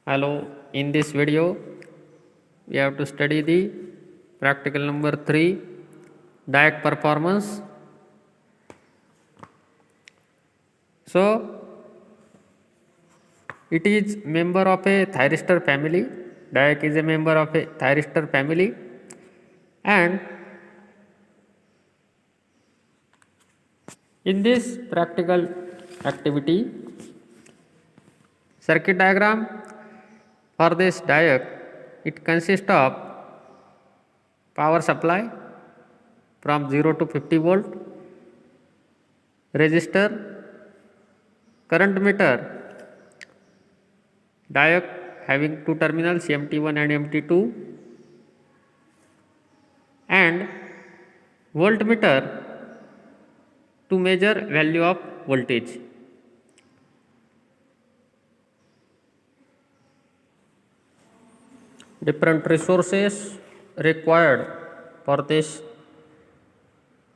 Hello, in this video we have to study the practical number 3 diet performance. So it is member of a thyristor family. Diet is a member of a thyristor family, and in this practical activity circuit diagram for this diet, it consists of power supply from 0 to 50 volt, resistor, current meter, diode having two terminals MT1 and MT2, and voltmeter to measure value of voltage. Different resources required for this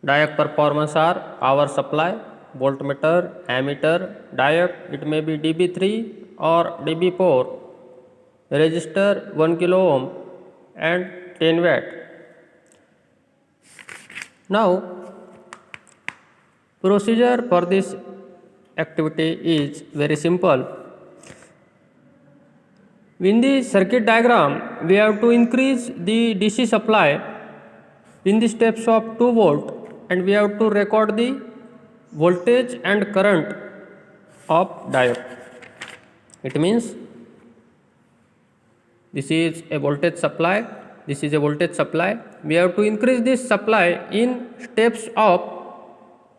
diode performance are power supply, voltmeter, ammeter, diode, it may be dB3 or dB4, resistor 1 kilo ohm and 10 watt. Now procedure for this activity is very simple. In the circuit diagram, we have to increase the DC supply in the steps of 2 volt, and we have to record the voltage and current of diode. It means this is a voltage supply, this is a voltage supply. We have to increase this supply in steps of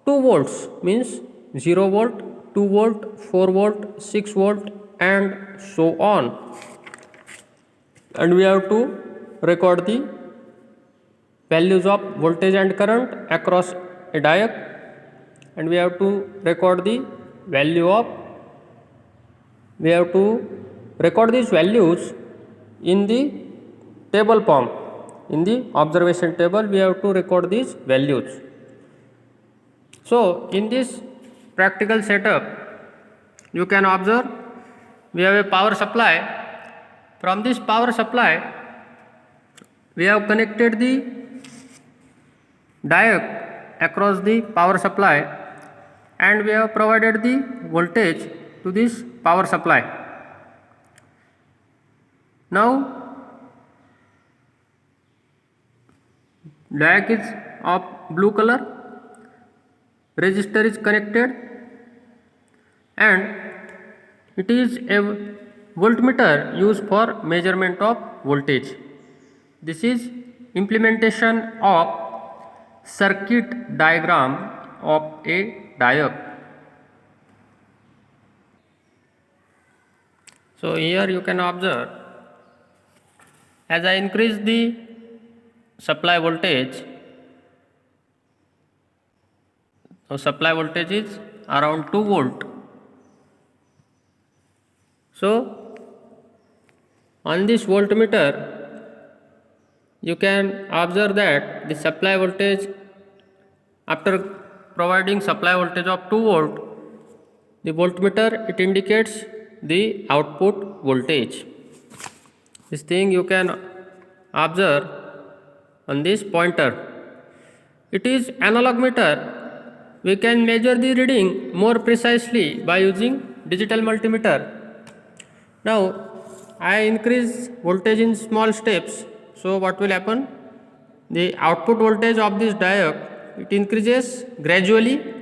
2 volts, means 0 volt, 2 volt, 4 volt, 6 volt and so on. And we have to record the values of voltage and current across a diode, and we have to record the value of, we have to record these values in the table form. In the observation table we have to record these values. So in this practical setup you can observe we have a power supply. From this power supply we have connected the diode across the power supply, and we have provided the voltage to this power supply. Now diode is of blue color, resistor is connected, and it is a voltmeter used for measurement of voltage. This is implementation of circuit diagram of a diode. So here you can observe, as I increase the supply voltage, so supply voltage is around 2 volt. So on this voltmeter you can observe that the supply voltage, after providing supply voltage of 2 volt, the voltmeter it indicates the output voltage. This thing you can observe on this pointer. It is analog meter. We can measure the reading more precisely by using digital multimeter. Now I increase voltage in small steps, so what will happen? The output voltage of this diode it increases gradually.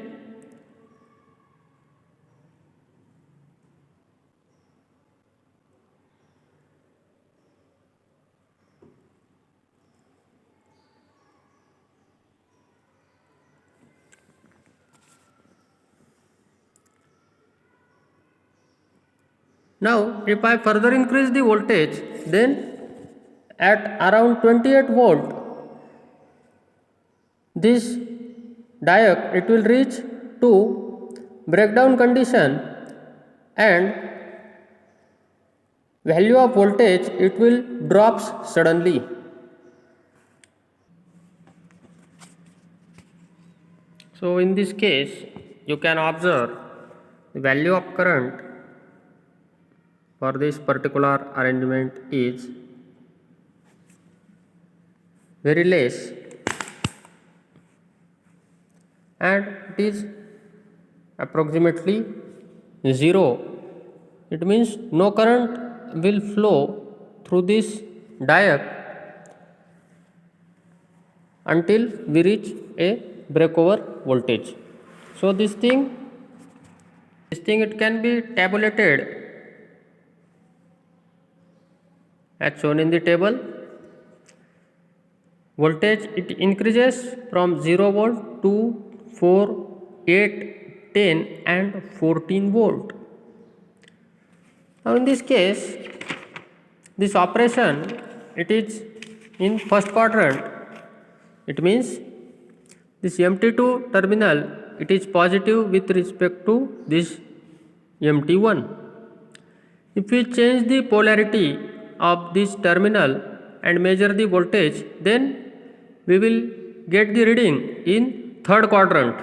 Now if I further increase the voltage, then at around 28 volt this diode it will reach to breakdown condition, and value of voltage it will drops suddenly. So in this case you can observe the value of current for this particular arrangement is very less, and it is approximately 0. It means no current will flow through this diode until we reach a breakover voltage. So this thing it can be tabulated as shown in the table. Voltage it increases from 0 volt to 4, 8, 10 and 14 volt. Now in this case, this operation it is in first quadrant. It means this MT2 terminal it is positive with respect to this MT1. If we change the polarity of this terminal and measure the voltage, then we will get the reading in third quadrant.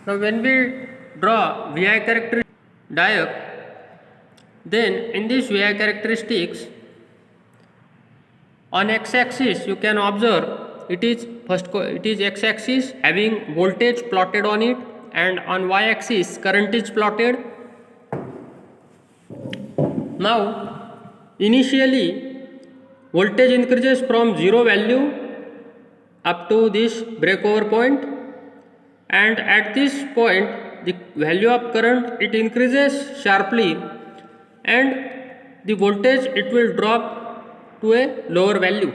Now when we draw VI characteristic diode, then in this VI characteristics on x-axis you can observe it is x-axis having voltage plotted on it, and on y-axis current is plotted. Now initially voltage increases from 0 value up to this breakover point, and at this point the value of current it increases sharply, and the voltage it will drop to a lower value.